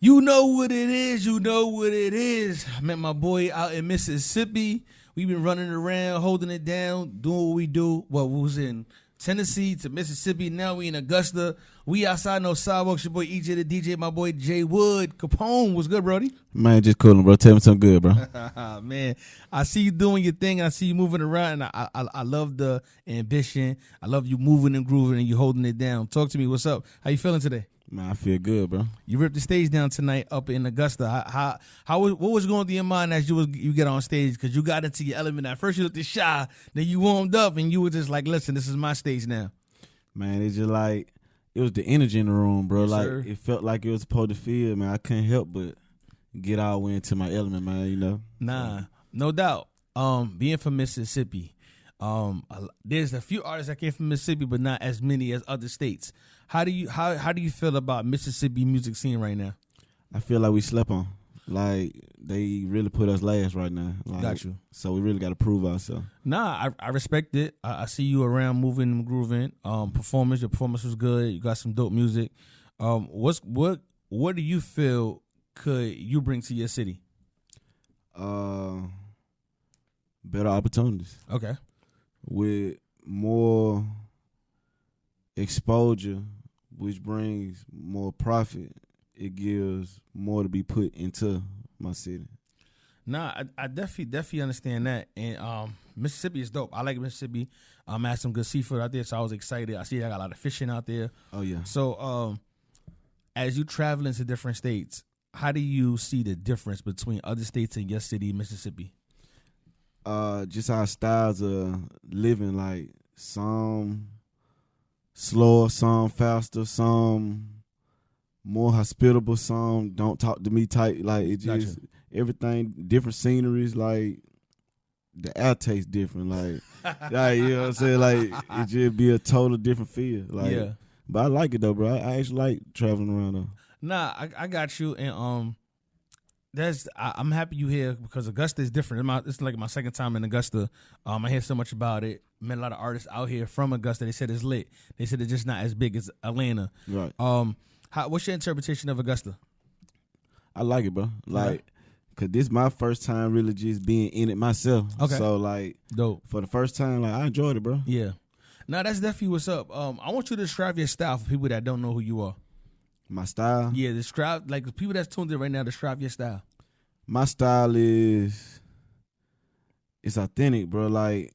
You know what it is. You know what it is. I met my boy out in Mississippi. We've been running around, holding it down, doing what we do. Well, we was in Tennessee to Mississippi. Now we in Augusta. We outside no sidewalks. Your boy EJ the DJ, my boy Jay Wood. Capone, what's good, Brody? Man, just coolin', bro. Tell me something good, bro. Man, I see you doing your thing. I see you moving around. And I love the ambition. I love you moving and grooving and you holding it down. Talk to me. What's up? How you feeling today? Man, I feel good, bro. You ripped the stage down tonight up in Augusta. What was going through your mind as you get on stage? Because you got into your element. At first you looked shy, then you warmed up, and you were just like, "Listen, this is my stage now." Man, it's just like it was the energy in the room, bro. Yes, like sir. It felt like it was supposed to feel, man. I couldn't help but get all the way into my element, man. You know. Nah, no doubt. Being from Mississippi, there's a few artists that came from Mississippi, but not as many as other states. How do you feel about Mississippi music scene right now? I feel like we slept on. Like they really put us last right now. Like, Got you. So we really got to prove ourselves. Nah, I respect it. I see you around moving and grooving. Your performance was good. You got some dope music. What do you feel could you bring to your city? Better opportunities. Okay. With more exposure, which brings more profit, it gives more to be put into my city. Nah, I definitely understand that. And Mississippi is dope. I like Mississippi. I had some good seafood out there, so I was excited. I see I got a lot of fishing out there. Oh, yeah. So as you travel into different states, how do you see the difference between other states and your city, Mississippi? Just our styles of living, like some slower, some faster, some more hospitable, some don't talk to me type. Like it just everything, different sceneries. Like the air tastes different. Like you know what I'm saying. Like it just be a total different feel. Like, Yeah. But I like it though, bro. I actually like traveling around though. Nah, I got you, and I'm happy you here because Augusta is different. It's like my second time in Augusta. I hear so much about it. Met a lot of artists out here from Augusta. They said it's lit. They said it's just not as big as Atlanta. Right. What's your interpretation of Augusta? I like it, bro. Like, cause this is my first time really just being in it myself. Okay. So like, Dope. for the first time, like I enjoyed it, bro. Yeah. Now that's definitely what's up. I want you to describe your style for people that don't know who you are. My style. Yeah, describe like the people that's tuned in right now. Describe your style. My style is it's authentic, bro. Like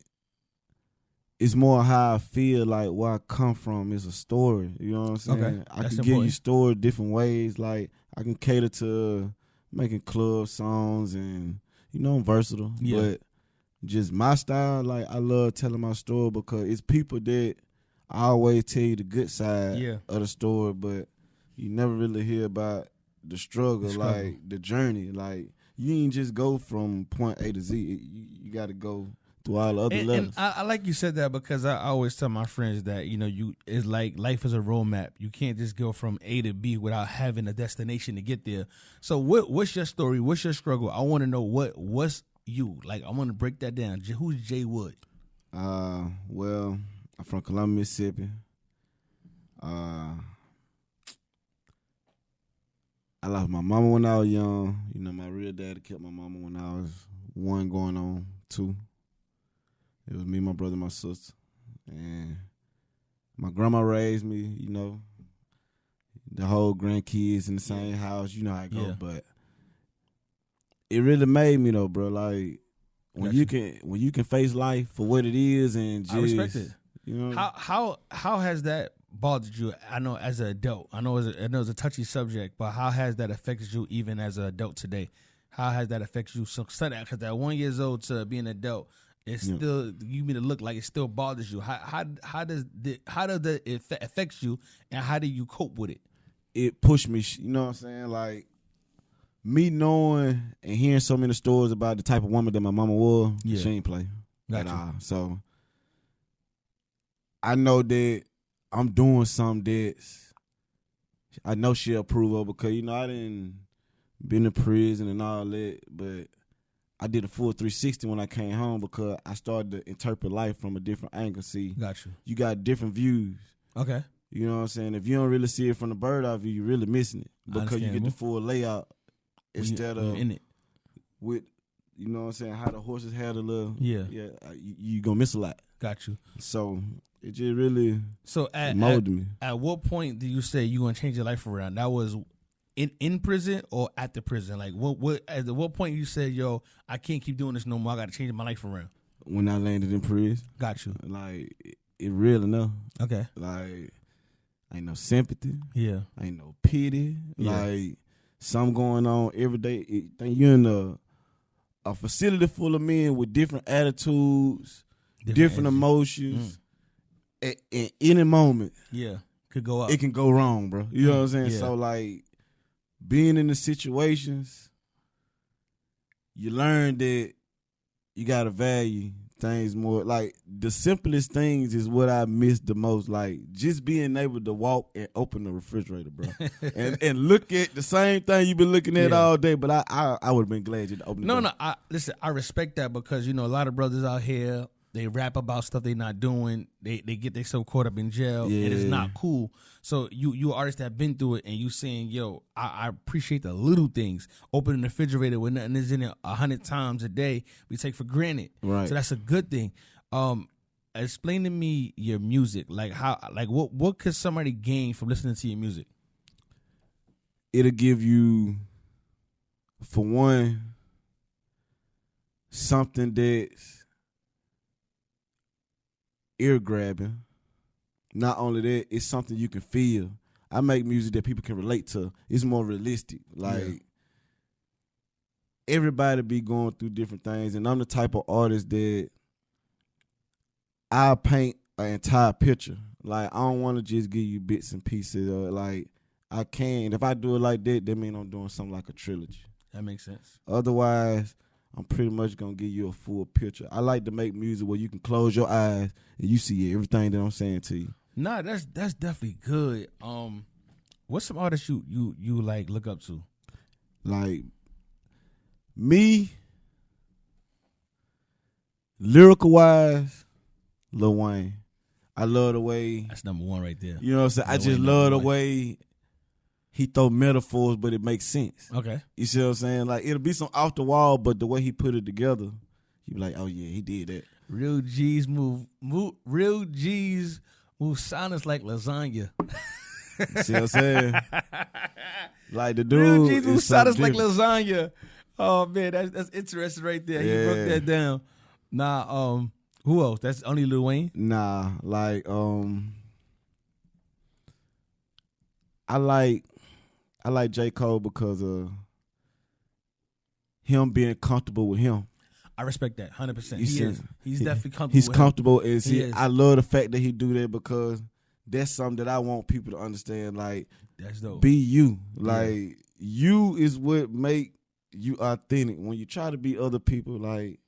it's more how I feel, like where I come from is a story. You know what I'm saying? Okay, I that's can give you important. story different ways. Like I can cater to making club songs and I'm versatile. Yeah. But just my style, like I love telling my story because it's people that I always tell you the good side of the story, but you never really hear about the struggle, like the journey. Like you ain't just go from point A to Z. You got to go through all the other levels. And I like you said that because I always tell my friends that it's like life is a roadmap. You can't just go from A to B without having a destination to get there. So what's your story? What's your struggle? I want to know what's you like. I want to break that down. Who's Jay Wood? Well, I'm from Columbia, Mississippi. I lost my mama when I was young. My real daddy kept my mama when I was 1 going on 2. It was me, my brother, my sister. And my grandma raised me, the whole grandkids in the same house. You know how it go. Yeah. But it really made me though, bro. Like when you can face life for what it is and just I respect it. How How has that bothered you? I know as an adult. I know it's a touchy subject, but how has that affected you even as an adult today? How has that affected you? So, because that 1 years old to being an adult, it's still you mean to look like it still bothers you. How does it affect you, and how do you cope with it? It pushed me. You know what I'm saying? Like me knowing and hearing so many stories about the type of woman that my mama was. Yeah. She ain't play Got at you. all. So I know that I'm doing something that I know she'll approve of because I didn't been in prison and all that, but I did a full 360 when I came home because I started to interpret life from a different angle. See, Got you. You got different views. Okay. You know what I'm saying? If you don't really see it from the bird eye view, you're really missing it because you get the full layout instead of in it with, you know what I'm saying, how the horses had a little. Yeah. You gonna miss a lot. Got you. So it just really molded me. At what point did you say you gonna change your life around? That was in prison or at the prison? Like at what point you said, yo, I can't keep doing this no more. I got to change my life around. When I landed in prison. Got you. Like it really enough. Okay. Like ain't no sympathy. Yeah. Ain't no pity. Yeah. Like something going on every day. You're in a facility full of men with different attitudes, different emotions. At any moment, could go up. It can go wrong, bro. You know what I'm saying? Yeah. So like being in the situations, you learn that you gotta value things more. Like the simplest things is what I miss the most. Like just being able to walk and open the refrigerator, bro, and look at the same thing you've been looking at all day. But I would have been glad you to open. No. Listen, I respect that because a lot of brothers out here, they rap about stuff they not doing. They get themselves caught up in jail, and it's not cool. So you artists that been through it, and you saying, yo, I appreciate the little things. Opening the refrigerator when nothing is in it 100 times a day, we take for granted. Right. So that's a good thing. Explain to me your music. Like what could somebody gain from listening to your music? It'll give you, for one, something that's ear grabbing. Not only that, it's something you can feel. I make music that people can relate to. It's more realistic. Like everybody be going through different things, and I'm the type of artist that I paint an entire picture. Like I don't want to just give you bits and pieces. Like I can. If I do it like that means I'm doing something like a trilogy. That makes sense. Otherwise, I'm pretty much going to give you a full picture. I like to make music where you can close your eyes and you see everything that I'm saying to you. Nah, that's definitely good. What's some artists you like look up to? Like me, lyrical wise, Lil Wayne. I love the way. That's number one right there. You know what I'm saying? I just love the way he throw metaphors, but it makes sense. Okay. You see what I'm saying? Like, it'll be some off the wall, but the way he put it together, you be like, oh, yeah, he did that. Real G's move silence like lasagna. See what I'm saying? Like, the dude Real G's move silence like different. lasagna. Oh, man, that's interesting right there. Yeah. You broke that down. Nah, who else? That's only Lil Wayne? Nah, like, I like J. Cole because of him being comfortable with him. I respect that 100%. He's definitely comfortable. He's with comfortable, him. and I love the fact that he do that because that's something that I want people to understand. Like, that's dope. Be you. Like, you is what make you authentic. When you try to be other people, like,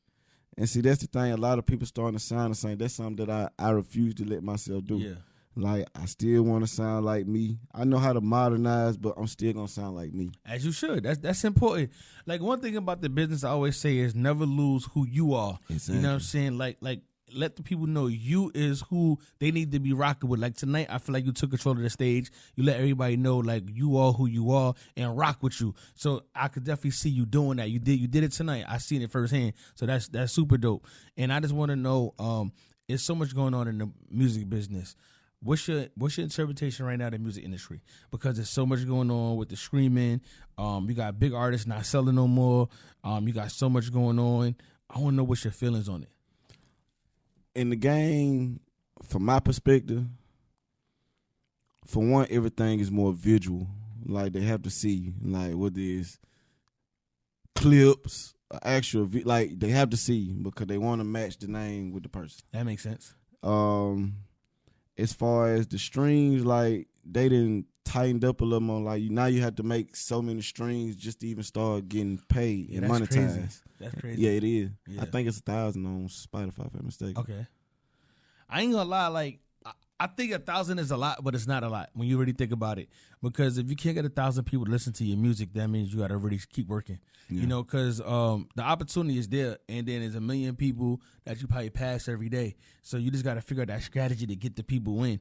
and see, that's the thing. A lot of people starting to sound the same. That's something that I refuse to let myself do. Yeah. Like, I still want to sound like me. I know how to modernize, but I'm still going to sound like me. As you should. That's important. Like, one thing about the business I always say is never lose who you are. Exactly. You know what I'm saying? Like, let the people know you is who they need to be rocking with. Like, tonight, I feel like you took control of the stage. You let everybody know, like, you are who you are and rock with you. So I could definitely see you doing that. You did it tonight. I seen it firsthand. So that's super dope. And I just want to know, there's so much going on in the music business. What's your interpretation right now of the music industry? Because there's so much going on with the streaming. You got big artists not selling no more. You got so much going on. I want to know what's your feelings on it. In the game, from my perspective, for one, everything is more visual. Like, they have to see you. Like, whether it's clips, actual, like, they have to see you because they want to match the name with the person. That makes sense. As far as the streams, like, they didn't tightened up a little more. Like, now you have to make so many streams just to even start getting paid and monetized. Crazy. That's crazy. Yeah, it is. Yeah. I think it's 1,000 on Spotify, if I'm mistaken. Okay. I ain't gonna lie, like, I think 1,000 is a lot, but it's not a lot when you really think about it. Because if you can't get 1,000 people to listen to your music, that means you got to really keep working. Yeah. You know, because the opportunity is there, and then there's 1 million people that you probably pass every day. So you just got to figure out that strategy to get the people in.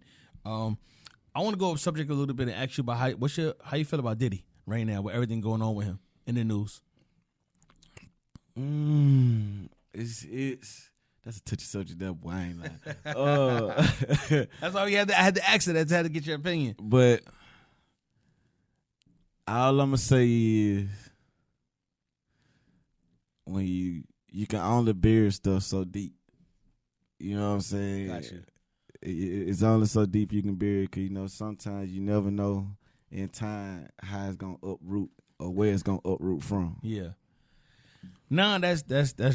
I want to go off subject a little bit and ask you about how you feel about Diddy right now with everything going on with him in the news. It's that's a touchy subject. That boy, I ain't lying. That's why I had to ask it. I had to get your opinion. But all I'm gonna say is when you can only bury stuff so deep. You know what I'm saying? Gotcha. It's only so deep you can bury it, because sometimes you never know in time how it's gonna uproot or where it's gonna uproot from. Yeah. Nah, that's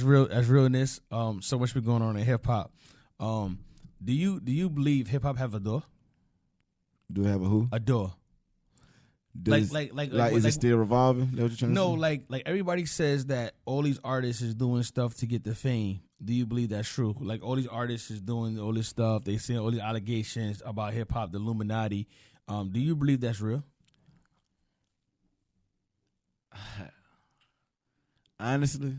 real. That's realness. So much been going on in hip hop. Do you believe hip hop have a door? Do it have a who? A door. Is it still revolving? That what you're trying to say? Like everybody says that all these artists is doing stuff to get the fame. Do you believe that's true? Like all these artists is doing all this stuff. They saying all these allegations about hip hop, the Illuminati. Do you believe that's real? Honestly,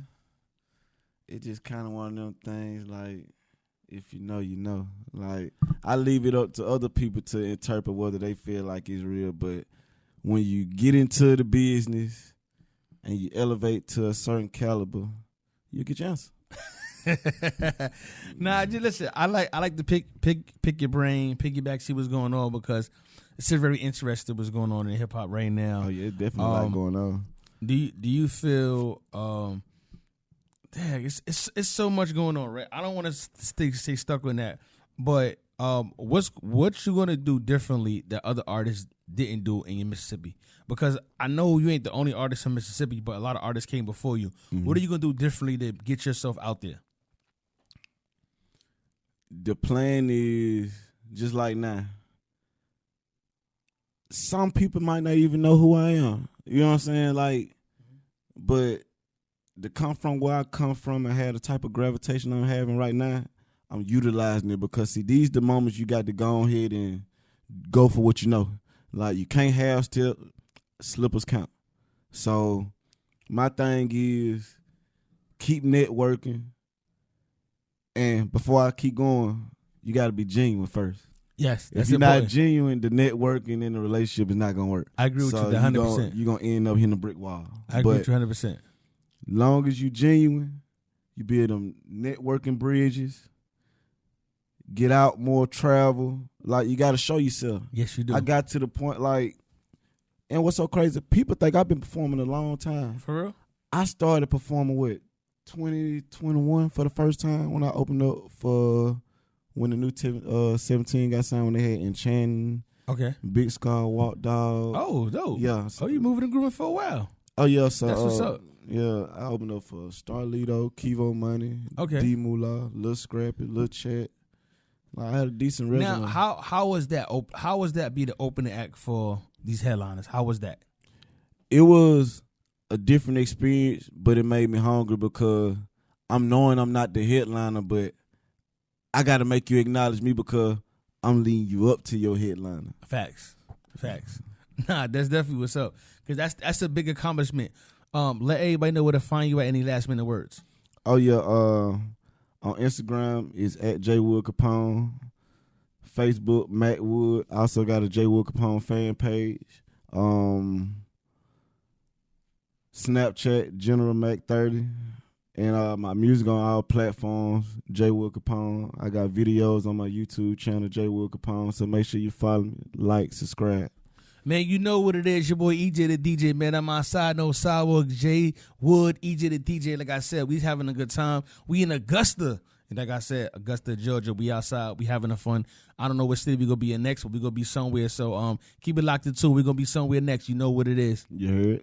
it's just kind of one of them things. Like, if you know, you know. Like, I leave it up to other people to interpret whether they feel like it's real. But when you get into the business and you elevate to a certain caliber, you get your answer. Nah, just listen. I like to pick your brain, piggyback, see what's going on, because it's just very interesting what's going on in hip hop right now. Oh yeah, it's definitely a lot going on. Do you feel dang, it's so much going on, right? I don't want to stay stuck on that, but what you gonna do differently that other artists didn't do in Mississippi? Because I know you ain't the only artist in Mississippi, but a lot of artists came before you. Mm-hmm. What are you gonna do differently to get yourself out there? The plan is just like now. Some people might not even know who I am. You know what I'm saying? Like, but to come from where I come from and have the type of gravitation I'm having right now, I'm utilizing it, because see, these the moments you got to go ahead and go for what you know. Like, you can't have still slippers count. So my thing is keep networking, and before I keep going, you got to be genuine first. Yes, if you're important. Not genuine, the networking in the relationship is not gonna work. I agree with you 100%. You're gonna end up hitting a brick wall. I agree with you 100%. Long as you genuine, you build them networking bridges, get out more, travel. Like, you got to show yourself. Yes, you do. I got to the point, like, and what's so crazy, people think I've been performing a long time. For real? I started performing with 2021 for the first time when I opened up for when the new 17 got signed, when they had Enchanting. Okay. Big Scar, Walk Dog. Oh, dope. Yeah. So you moving and grooving for a while. Oh, yeah. So that's what's up. Yeah, I opened up for Starlito, Kivo Money, okay, D Moolah, Lil Scrappy, Lil Chat. Like, I had a decent resume. Now, how was that? How was that be the opening act for these headliners? How was that? It was a different experience, but it made me hungry, because I'm knowing I'm not the headliner, but I got to make you acknowledge me, because I'm leading you up to your headliner. Facts. Nah, that's definitely what's up, because that's a big accomplishment. Let everybody know where to find you at. Any last minute words? Oh yeah, on Instagram is at J Wood Capone. Facebook Mac Wood. I also got a J Wood Capone fan page. Snapchat General Mac 30. And my music on all platforms, J Wood Capone. I got videos on my YouTube channel, J Wood Capone. So make sure you follow me, like, subscribe. Man, you know what it is. Your boy EJ the DJ, man. I'm outside, no sidewalk. J Wood, EJ the DJ. Like I said, we having a good time. We in Augusta. And like I said, Augusta, Georgia. We outside. We having a fun. I don't know what city we going to be in next, but we going to be somewhere. So keep it locked in too. We going to be somewhere next. You know what it is. You heard.